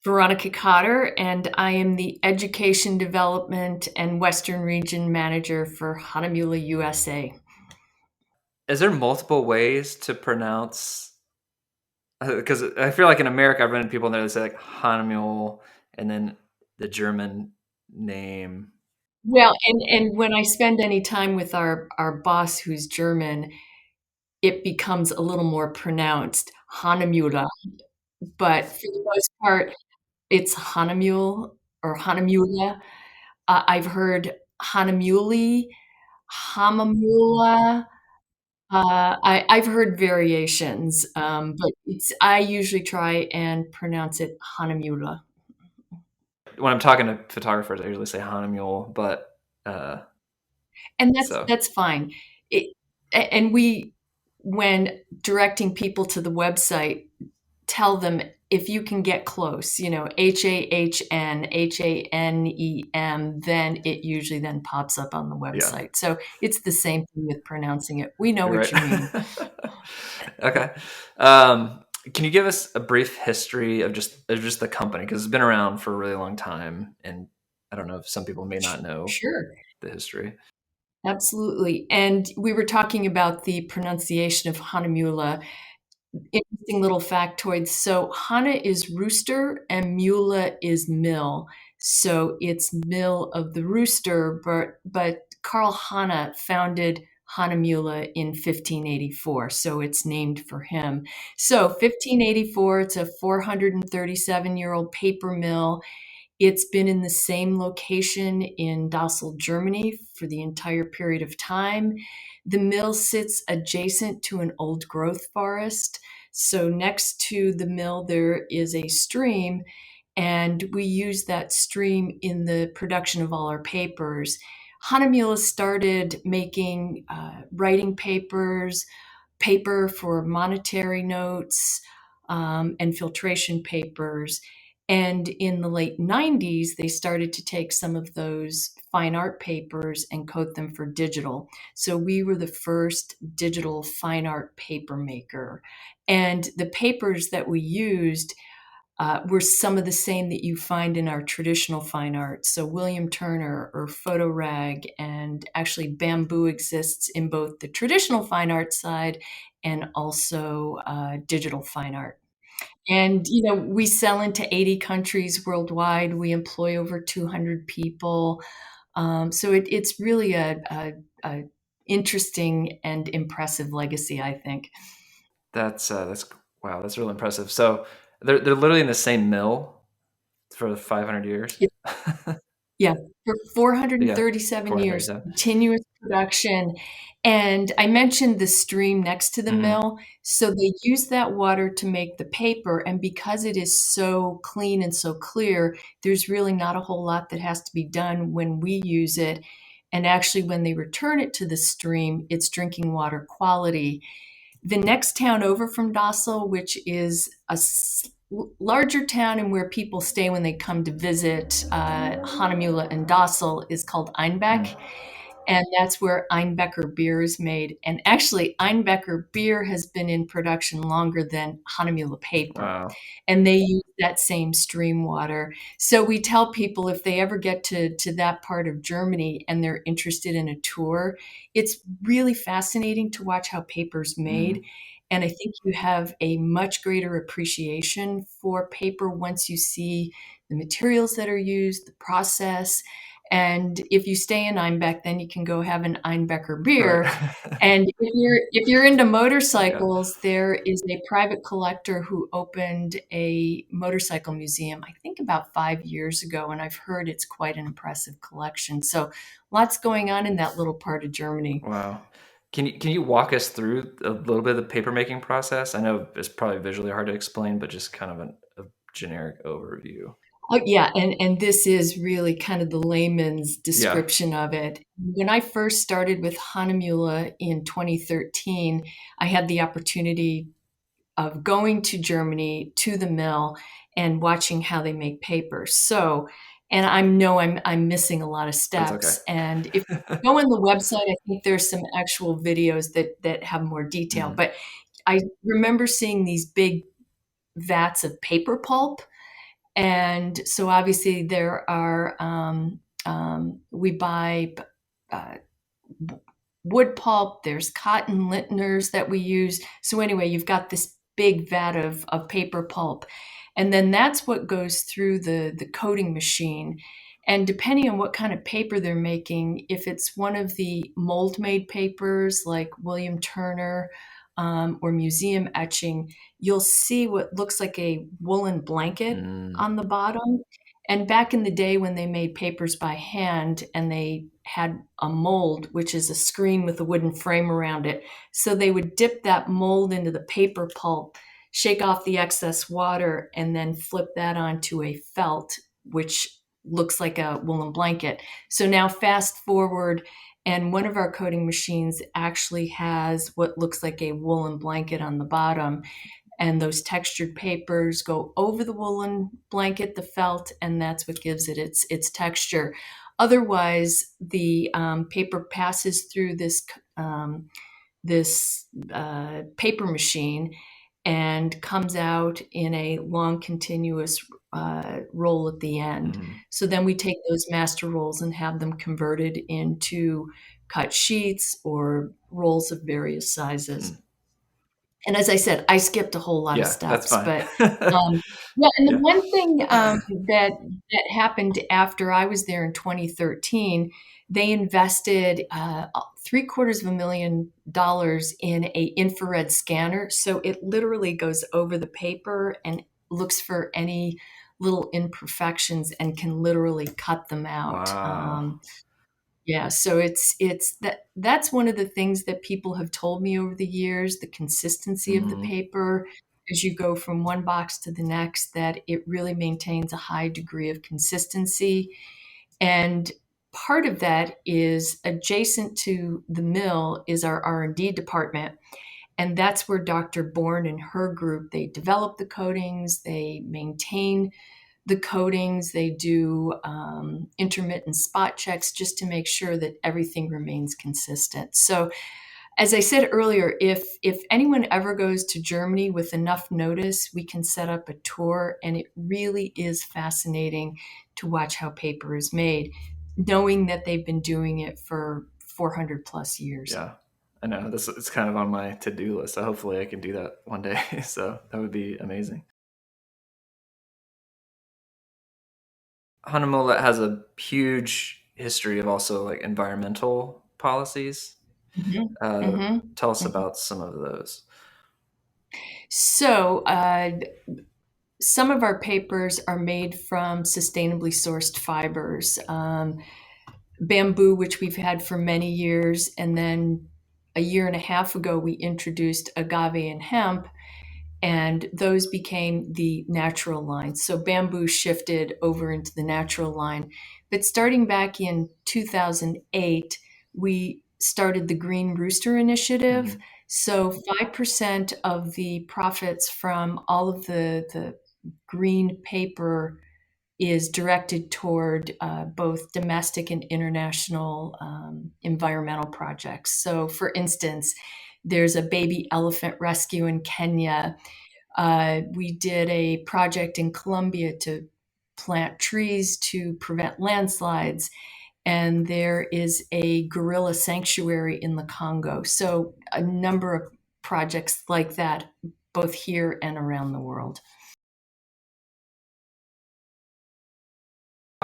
Veronica Cotter, and I am the Education Development and Western Region Manager for Hahnemühle, USA. Is there multiple ways to pronounce? Because I feel like in America, I've run into people in there that say like Hahnemühle and then the German name. Well, and when I spend any time with our boss who's German, it becomes a little more pronounced, Hahnemühle. But for the most part, it's Hahnemühle or Hahnemühle. I've heard Hahnemühle, Hamamula. I've heard variations, but I usually try and pronounce it Hahnemühle. When I'm talking to photographers, I usually say Hahnemühle, but uh, And so that's fine. It, and when directing people to the website, tell them if you can get close, Hahnem, then it usually then pops up on the yeah, website. So it's the same thing with pronouncing it. We know you're what you mean. right. Okay. Um, can you give us a brief history of just the company, because it's been around for a really long time, and I don't know if some people may not know Sure. the history. Absolutely. And we were talking about the pronunciation of Hahnemühle. Interesting little factoid. So Hana is rooster and Mule is mill. So it's mill of the rooster, but Karl Hana founded Hahnemühle in 1584, so it's named for him. So 1584, it's a 437-year-old paper mill. It's been in the same location in Dassel, Germany for the entire period of time. The mill sits adjacent to an old growth forest. So next to the mill, there is a stream, and we use that stream in the production of all our papers. Hahnemühle started making writing papers, paper for monetary notes, and filtration papers. And in the late 90s, they started to take some of those fine art papers and coat them for digital. So we were the first digital fine art paper maker. And the papers that we used were some of the same that you find in our traditional fine art. So William Turner or photo rag, and actually bamboo exists in both the traditional fine art side and also digital fine art. And we sell into 80 countries worldwide. We employ over 200 people. So it's really a interesting and impressive legacy, I think. That's wow, that's really impressive. So they're literally in the same mill for 500 years. Yeah, for Yeah, 437 years, 437. continuous production. And I mentioned the stream next to the Hmm. mill. So they use that water to make the paper. And because it is so clean and so clear, there's really not a whole lot that has to be done when we use it. And actually, when they return it to the stream, it's drinking water quality. The next town over from Dassel, which is a larger town and where people stay when they come to visit Hahnemühle and Dassel, is called Einbeck. Hmm. And that's where Einbecker beer is made. And actually, Einbecker beer has been in production longer than Hahnemühle paper. Wow. And they use that same stream water. So we tell people if they ever get to that part of Germany and they're interested in a tour, it's really fascinating to watch how paper's made. Mm. And I think you have a much greater appreciation for paper once you see the materials that are used, the process. And if you stay in Einbeck, then you can go have an Einbecker Right. beer. And if you're into Yeah. motorcycles, there is a private collector who opened a motorcycle museum, I think about 5 years ago, and I've heard it's quite an impressive collection. So lots going on in that little part of Germany. Wow. Can you walk us through a little bit of the paper making process? I know it's probably visually hard to explain, but just kind of a generic overview. Oh, yeah, and this is really kind of the layman's Yeah. description of it. When I first started with Hahnemühle in 2013, I had the opportunity of going to Germany to the mill and watching how they make paper. So, and I know I'm missing a lot of That's okay. steps. And if you go on the website, I think there's some actual videos that have more detail. Mhm. But I remember seeing these big vats of paper pulp, And so obviously there are, we buy uh, wood pulp, there's cotton linteners that we use. So anyway, you've got this big vat of paper pulp. And then that's what goes through the coating machine. And depending on what kind of paper they're making, if it's one of the mold made papers like William Turner or Museum Etching, you'll see what looks like a woolen blanket Mm, on the bottom. And back in the day when they made papers by hand and they had a mold, which is a screen with a wooden frame around it, so they would dip that mold into the paper pulp, shake off the excess water, and then flip that onto a felt, which looks like a woolen blanket. So now fast forward, and one of our coating machines actually has what looks like a woolen blanket on the bottom, and those textured papers go over the woolen blanket, the felt, and that's what gives it its texture. Otherwise, the paper passes through this paper machine and comes out in a long continuous roll at the end. mm, So then we take those master rolls and have them converted into cut sheets or rolls of various sizes. mm. And as I said, I skipped a whole lot of Yeah, that's steps, fine. but um, yeah. And the Yeah. one thing that happened after I was there in 2013, they invested $750,000 in a infrared scanner, so it literally goes over the paper and looks for any little imperfections and can literally cut them out. Wow. Yeah, so that's one of the things that people have told me over the years, the consistency of the Mm, paper as you go from one box to the next, that it really maintains a high degree of consistency. And part of that is adjacent to the mill is our R&D department. And that's where Dr. Bourne and her group, they develop the coatings, they maintain the coatings, they do intermittent spot checks just to make sure that everything remains consistent. So, as I said earlier, if anyone ever goes to Germany with enough notice, we can set up a tour, and it really is fascinating to watch how paper is made, knowing that they've been doing it for 400 plus years. yeah. I know this it's kind of on my to-do list. So hopefully I can do that one day. So that would be amazing. Hahnemühle has a huge history of also like environmental policies. Mhm. Uh, Mhm. Tell us Mhm. about some of those. So, some of our papers are made from sustainably sourced fibers. Bamboo, which we've had for many years, and then a year and a half ago, we introduced agave and hemp, and those became the natural line. So bamboo shifted over into the natural line. But starting back in 2008, we started the Green Rooster Initiative. Mhm. So 5% of the profits from all of the green paper is directed toward both domestic and international environmental projects. So, for instance, there's a baby elephant rescue in Kenya. We did a project in Colombia to plant trees to prevent landslides. And there is a gorilla sanctuary in the Congo. So, a number of projects like that, both here and around the world.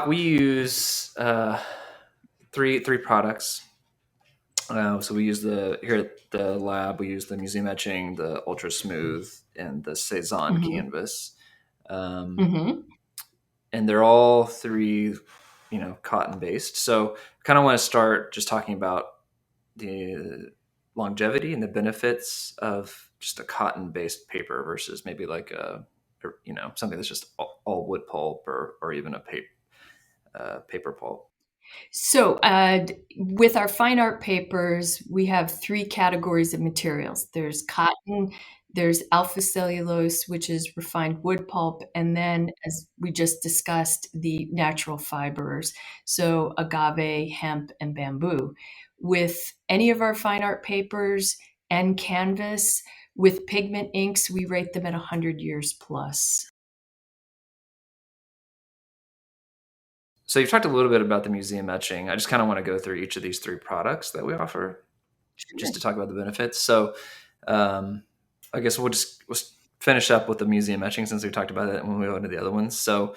We use three products. So we use the here at the lab. We use the Museum Etching, the Ultra Smooth, and the Cézanne Hmm. Canvas, um, Hmm. and they're all three, cotton based. So kind of want to start just talking about the longevity and the benefits of just a cotton based paper versus maybe like something that's just all wood pulp or even a paper pulp. So, with our fine art papers, we have three categories of materials. There's cotton, there's alpha cellulose, which is refined wood pulp, and then, as we just discussed, the natural fibers, so agave, hemp, and bamboo. With any of our fine art papers and canvas, with pigment inks, we rate them at 100 years plus. So you've talked a little bit about the museum etching. I just kind of want to go through each of these three products that we offer, Sure. just to talk about the benefits. So um, I guess we'll finish up with the museum etching since we talked about it when we go into the other ones. So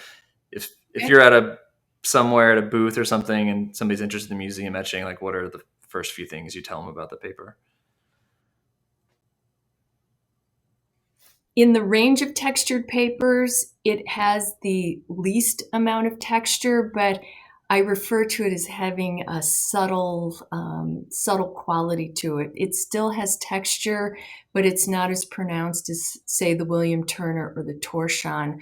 if Okay. you're at somewhere at a booth or something and somebody's interested in museum etching, like what are the first few things you tell them about the paper? In the range of textured papers, it has the least amount of texture, but I refer to it as having a subtle quality to it. It still has texture, but it's not as pronounced as, say, the William Turner or the Torsion.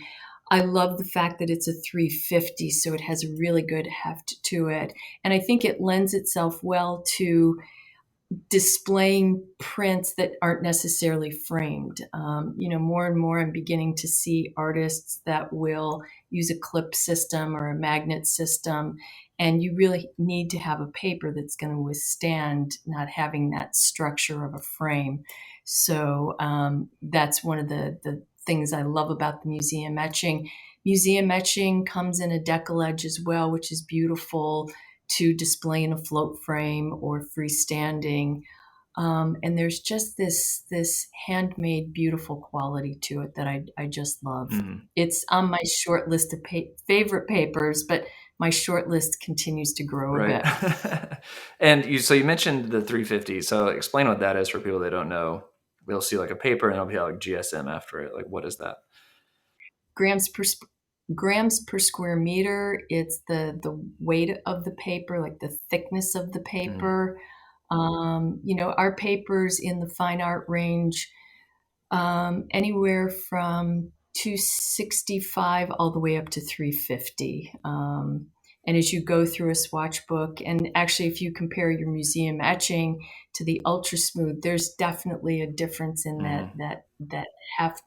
I love the fact that it's a 350, so it has a really good heft to it. And I think it lends itself well to displaying prints that aren't necessarily framed. More and more I'm beginning to see artists that will use a clip system or a magnet system, and you really need to have a paper that's going to withstand not having that structure of a frame. So that's one of the things I love about the museum etching. Museum etching comes in a decollage as well, which is beautiful to display in a float frame or freestanding. And there's just this handmade, beautiful quality to it that I just love. Mm-hmm. It's on my short list of favorite papers, but my short list continues to grow a Right. bit. And you mentioned the 350. So explain what that is for people that don't know. We'll see like a paper and it'll be like GSM after it. Like what is that? grams per grams per square meter. It's the weight of the paper, like the thickness of the Mm-hmm. paper. Our papers in the fine art range, anywhere from 265 all the way up to 350. And as you go through a swatch book, and actually, if you compare your museum etching to the ultra smooth, there's definitely a difference in that Mm-hmm. that half.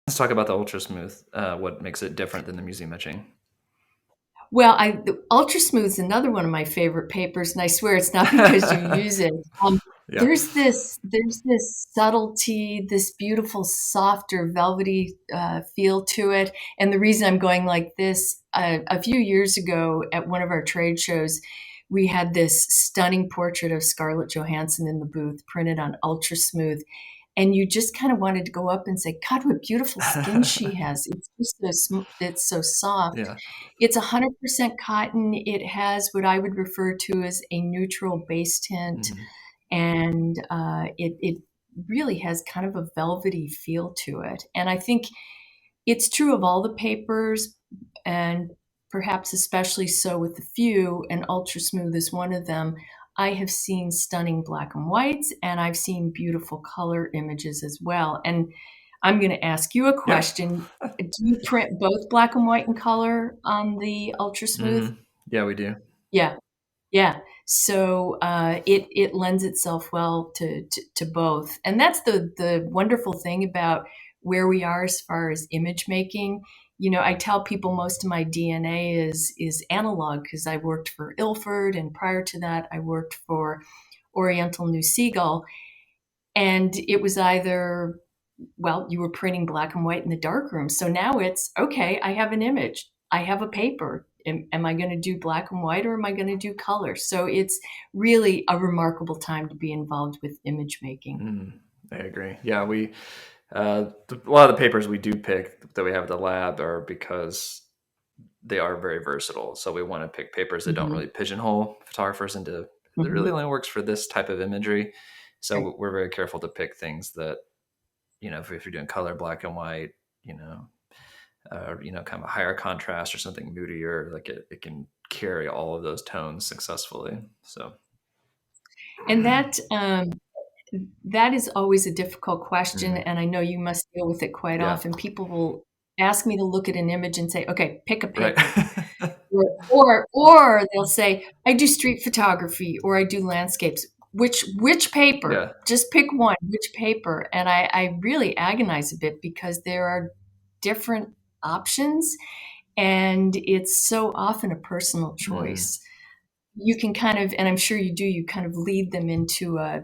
Let's talk about the ultra smooth. What makes it different than the museum etching? Well, the Ultra Smooth is another one of my favorite papers, and I swear it's not because you use it. Um, Yeah. there's this subtlety, this beautiful, softer, velvety feel to it. And the reason I'm going like this, a few years ago at one of our trade shows, we had this stunning portrait of Scarlett Johansson in the booth, printed on Ultra Smooth, and you just kind of wanted to go up and say, "God, what beautiful skin she has! It's just it's so soft." Yeah. It's 100% cotton. It has what I would refer to as a neutral base tint, Mm-hmm. and it really has kind of a velvety feel to it. And I think it's true of all the papers, and perhaps especially so with the few, and Ultra Smooth is one of them. I have seen stunning black and whites, and I've seen beautiful color images as well. And I'm going to ask you a Yeah. question. Do you print both black and white and color on the Ultra Smooth? Mm-hmm. Yeah, we do. Yeah, yeah. So it lends itself well to both, and that's the wonderful thing about where we are as far as image making. I tell people most of my DNA is analog because I worked for Ilford, and prior to that, I worked for Oriental New Seagull, and it was either, well, you were printing black and white in the darkroom. So now it's okay, I have an image, I have a paper. Am I going to do black and white or am I going to do color? So it's really a remarkable time to be involved with image making. I agree. Yeah, a lot of the papers we do pick that we have at the lab are because they are very versatile. So we want to pick papers that don't Mm-hmm. really pigeonhole photographers into it Mm-hmm. really only works for this type of imagery. Right. So we're very careful to pick things that, if you're doing color, black and white, kind of a higher contrast or something moodier, like it can carry all of those tones successfully. So, And that is always a difficult question, mhm. and I know you must deal with it quite Yeah, often. People will ask me to look at an image and say, "Okay, pick a right. paper." Or they'll say, "I do street photography or I do landscapes." Which paper? Yeah. Just pick one. Which paper? And I really agonize a bit because there are different options, and it's so often a personal Mhm. choice. You can kind of, and I'm sure you do, you kind of lead them into a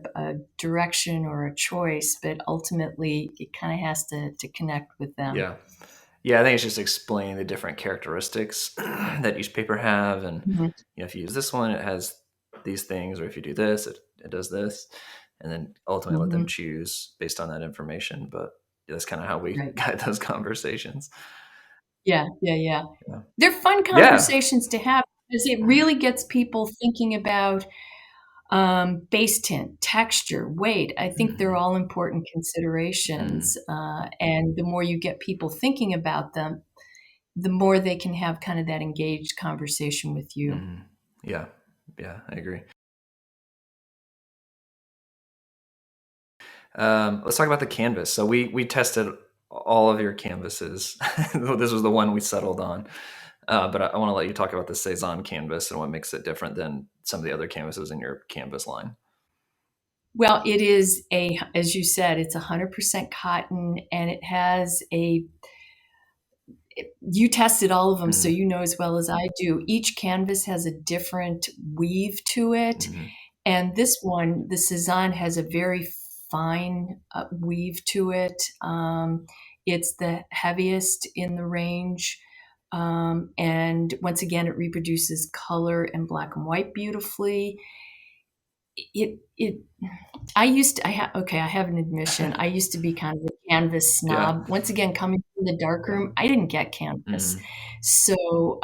direction or a choice, but ultimately it kind of has to connect with them. Yeah. Yeah, I think it's just explaining the different characteristics that each paper have, and Mhm, if you use this one, it has these things, or if you do this, it does this, and then ultimately let them mhm. choose based on that information. But that's kind of how we Right. guide those conversations. Yeah, yeah, yeah. Yeah. They're fun Yeah. conversations to have because it really gets people thinking about, base tint, texture, weight. I think they're Hmm. all important Hmm. considerations, and the more you get people thinking about them, the more they can have kind of that engaged conversation with you. Hmm. Yeah. Yeah, I agree. Let's talk about the canvas. So we tested all of your canvases. This was the one we settled on. But I want to let you talk about the Cézanne canvas and what makes it different than some of the other canvases in your canvas line. Well, it is as you said, it's 100% cotton, and it has you tested all of them, so Mm-hmm. you know as well as I do. Each canvas has a different weave to it. Mm-hmm. And this one, the Cézanne, has a very fine weave to it. It's the heaviest in the range. And once again, it reproduces color and black and white beautifully. It I used to, okay, I have an admission. I used to be kind of a canvas Yeah. snob. Once again, coming from the darkroom, I didn't get canvas. Mm-hmm. So,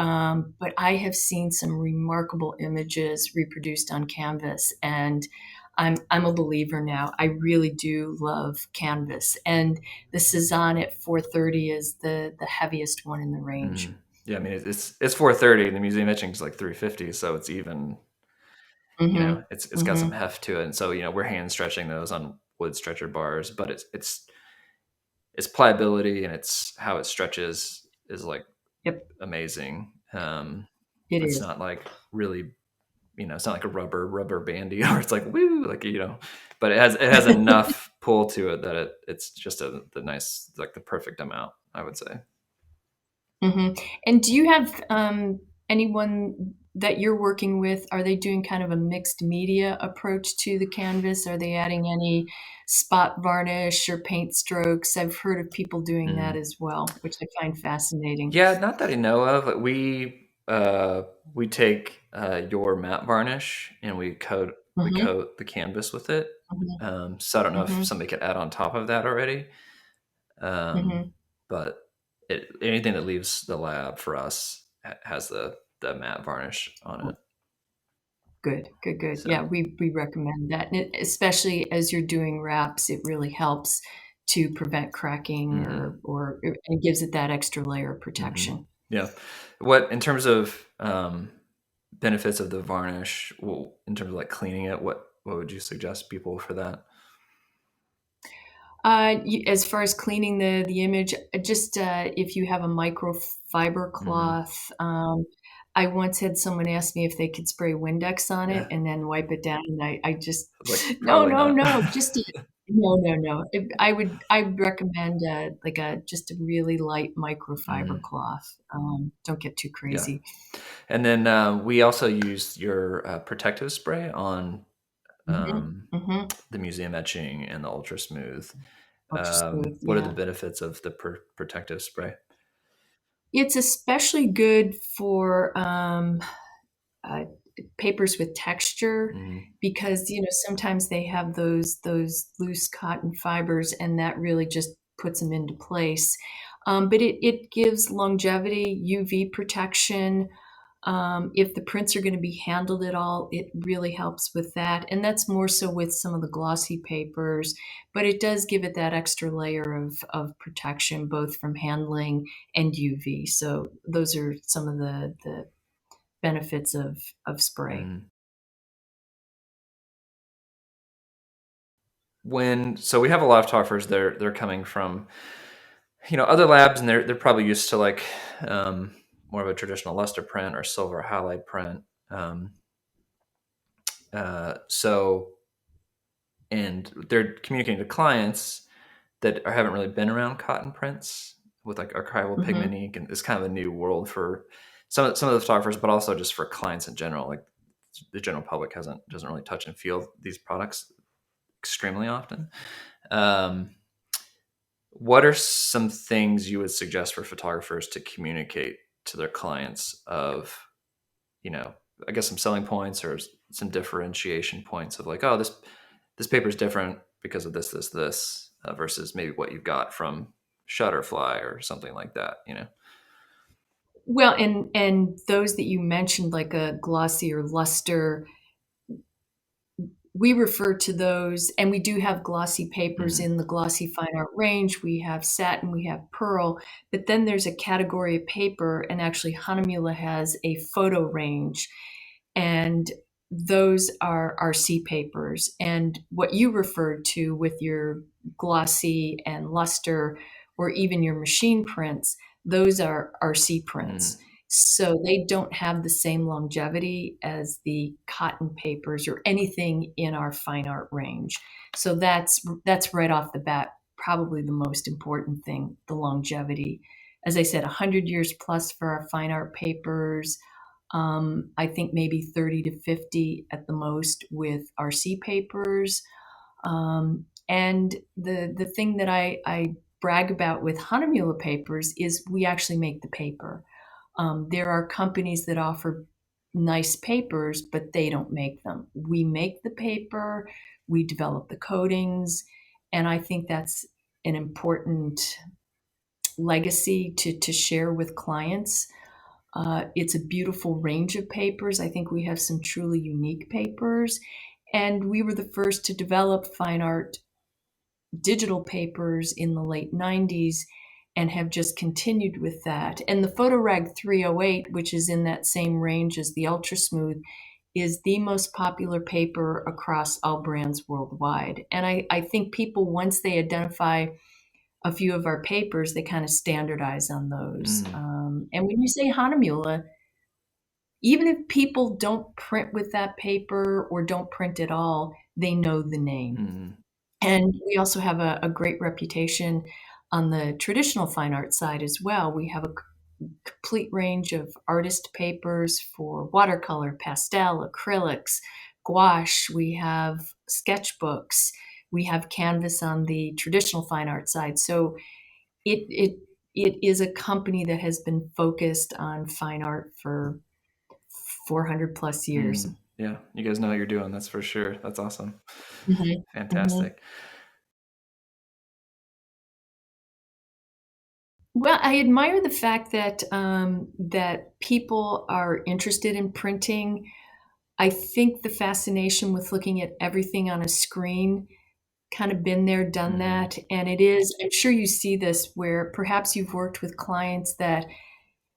but I have seen some remarkable images reproduced on canvas, and I'm a believer now. I really do love canvas, and the Cézanne at 430 is the heaviest one in the Mm-hmm. range. Yeah. I mean, it's 430. The museum etching is like 350, so it's even. Mm-hmm. It's got some Mm-hmm. heft to it, and so we're hand stretching those on wood stretcher bars, but its pliability and its how it stretches is like Yep, amazing. it It's is. not like really, it's not like a rubber bandy or it's like woo, like but it has enough pull to it that it's just the nice, like the perfect amount, I would say. Mhm. And do you have, anyone that you're working with? Are they doing kind of a mixed media approach to the canvas? Are they adding any spot varnish or paint strokes? I've heard of people doing that Mm. as well, which I find fascinating. Yeah, not that I know of. We take your matte varnish and we Mhm, coat the canvas with it. mhm, So I don't know if mhm, somebody could add on top of that already. Um, mhm. but anything that leaves the lab for us has the matte varnish on it. Good, good, good. So. Yeah, we recommend that, and especially as you're doing wraps, it really helps to prevent cracking Hmm. or it gives it that extra layer of Hmm. protection. Yeah. What in terms of benefits of the varnish? Well, in terms of like cleaning it, what would you suggest people for that? As far as cleaning the image, just if you have a microfiber Hmm. cloth, I once had someone ask me if they could spray Windex on it Yeah. and then wipe it down, and I just I was like, no, probably no, not. no, just no, no, no. I'd recommend like a just a really light microfiber Hmm. cloth. Don't get too Yeah. crazy. And then we also used your protective spray on Hmm. um, Hmm. the museum etching and the ultra smooth. Ultra smooth, What are the yeah. benefits of the protective spray? It's especially good for uh, papers with texture Mm, because sometimes they have those loose cotton fibers and that really just puts them into place. But it gives longevity, UV protection. If the prints are going to be handled at all, it really helps with that. And that's more so with some of the glossy papers, but it does give it that extra layer of protection, both from handling and UV. So those are some of the benefits of spray. mm. So we have a lot of talkers. They're coming from other labs, and they're probably used to like more of a traditional luster print or silver halide print. Um, so and they're communicating to clients that haven't really been around cotton prints with like archival pigment Mhm. ink, and it's kind of a new world for some of the photographers, but also just for clients in general. Like the general public doesn't really touch and feel these products extremely often. Um, what are some things you would suggest for photographers to communicate to their clients of, you know, I guess some selling points or some differentiation points of like, oh, this paper is different because of this, versus maybe what you got from Shutterfly or something like that, you know? Well, and those that you mentioned, like a glossy or luster, we refer to those, and we do have glossy papers Mm, in the glossy fine art range. We have satin, we have pearl, but then there's a category of paper, and actually Hahnemühle has a photo range, and those are RC papers. And what you referred to with your glossy and luster, or even your machine prints, those are RC mm, prints. So they don't have the same longevity as the cotton papers or anything in our fine art range. So that's right off the bat probably the most important thing, the longevity. As I said, 100 years plus for our fine art papers. I think maybe 30 to 50 at the most with RC papers. And the thing that I brag about with Hahnemühle papers is we actually make the paper. There are companies that offer nice papers, but they don't make them. We make the paper, we develop the coatings, and I think that's an important legacy to share with clients. It's a beautiful range of papers. I think we have some truly unique papers. And we were the first to develop fine art digital papers in the late 90s and have just continued with that. And the PhotoRag 308, which is in that same range as the Ultra Smooth, is the most popular paper across all brands worldwide. And I think people, once they identify a few of our papers, they kind of standardize on those. mm, And when you say Hahnemühle, even if people don't print with that paper or don't print at all, they know the name. mm, And we also have a great reputation on the traditional fine art side as well. We have a complete range of artist papers for watercolor, pastel, acrylics, gouache. We have sketchbooks. We have canvas on the traditional fine art side. So it it is a company that has been focused on fine art for 400 plus years. yeah, you guys know what you're doing. That's for sure. That's awesome. Mhm, mhm. Fantastic. Well, I admire the fact that that people are interested in printing. I think the fascination with looking at everything on a screen, kind of been there, done Mm, that, and it is. I'm sure you see this where perhaps you've worked with clients that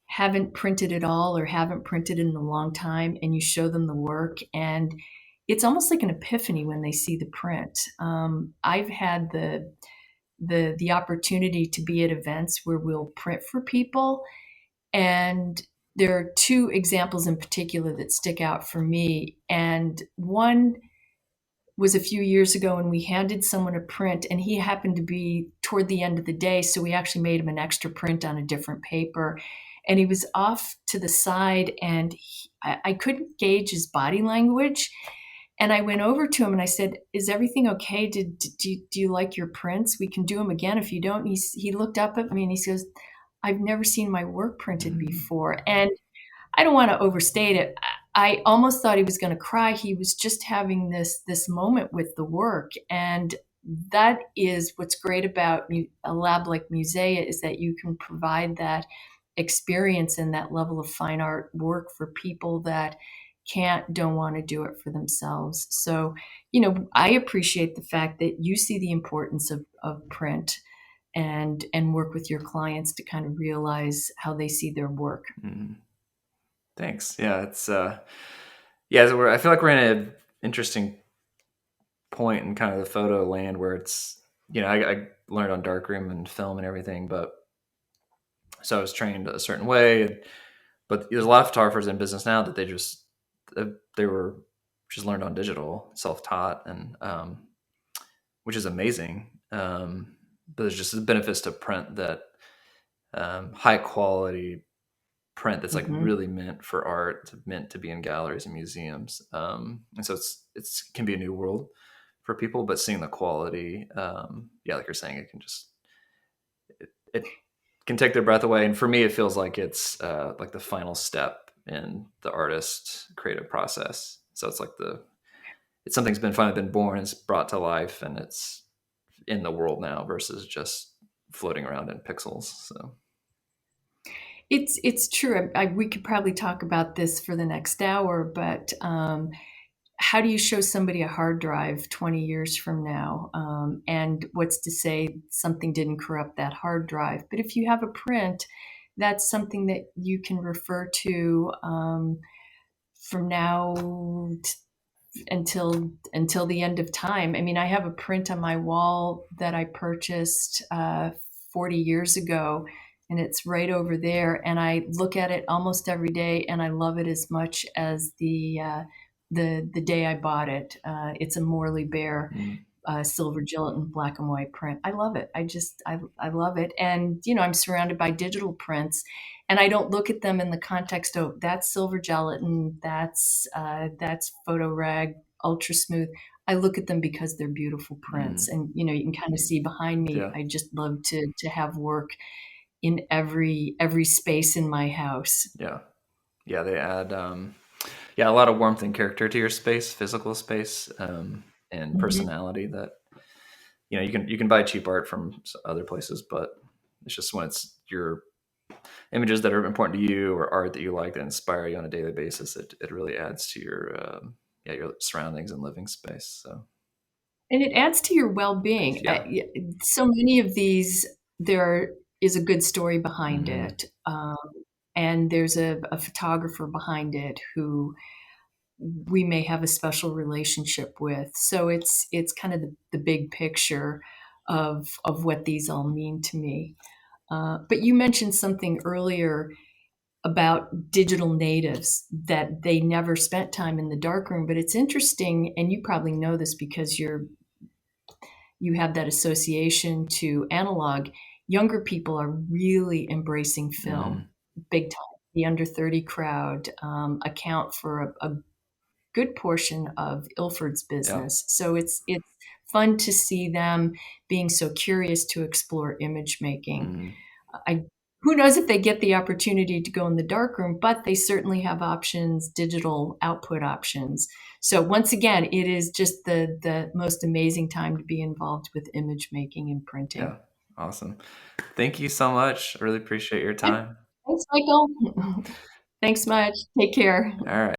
haven't printed at all or haven't printed in a long time, and you show them the work, and it's almost like an epiphany when they see the print. I've had the opportunity to be at events where we'll print for people, and there are two examples in particular that stick out for me. And one was a few years ago when we handed someone a print, and he happened to be toward the end of the day, so we actually made him an extra print on a different paper. And he was off to the side, and I couldn't gauge his body language. And I went over to him and I said, "Is everything okay? Do you like your prints? We can do them again if you don't." And he looked up at me and he says, "I've never seen my work printed mm, before." And I don't want to overstate it. I almost thought he was going to cry. He was just having this moment with the work, and that is what's great about a lab like Musea, is that you can provide that experience and that level of fine art work for people that don't want to do it for themselves. So, I appreciate the fact that you see the importance of print and work with your clients to kind of realize how they see their work. mm. Thanks. Yeah, yeah. So I feel like we're in an interesting point in kind of the photo land where it's, I learned on darkroom and film and everything, but so I was trained a certain way. But there's a lot of photographers in business now that they were just learned on digital, self-taught, and which is amazing. But there's just benefits to print, that high quality print that's like Mhm. really meant for art, meant to be in galleries and museums. And so it's can be a new world for people, but seeing the quality, yeah, like you're saying, it can just it can take their breath away. And for me, it feels like it's like the final step in the artist's creative process. So it's like it's something's been finally been born, it's brought to life, and it's in the world now versus just floating around in pixels. So It's true. We could probably talk about this for the next hour, but how do you show somebody a hard drive 20 years from now? And what's to say something didn't corrupt that hard drive? But if you have a print, that's something that you can refer to from now until the end of time. I mean, I have a print on my wall that I purchased 40 years ago, and it's right over there. And I look at it almost every day, and I love it as much as the day I bought it. It's a Morley Bear mm, silver gelatin black and white print. I love it. I love it. And I'm surrounded by digital prints, and I don't look at them in the context of that's silver gelatin, that's photo rag, ultra smooth. I look at them because they're beautiful prints, mm, and you can kind of see behind me. yeah, I just love to have work in every space in my house. yeah, yeah. They add yeah, a lot of warmth and character to your space, physical space, and Mhm. personality that you can buy cheap art from other places, but it's just when it's your images that are important to you or art that you like that inspire you on a daily basis, it really adds to your surroundings and living space. So And it adds to your well-being. yeah. So many of these, there is a good story behind Hmm. it, and there's a photographer behind it who we may have a special relationship with. So it's kind of the big picture of what these all mean to me. But you mentioned something earlier about digital natives that they never spent time in the darkroom. But it's interesting, and you probably know this because you have that association to analog. Younger people are really embracing film Hmm. big time. The under 30 crowd account for a good portion of Ilford's Yeah. business. So it's fun to see them being so curious to explore image making. Hmm. I Who knows if they get the opportunity to go in the darkroom, but they certainly have options, digital output options. So once again, it is just the most amazing time to be involved with image making and printing. Yeah. Awesome. Thank you so much. I really appreciate your Good. time. Thanks, Michael. Thanks much. Take care. All right.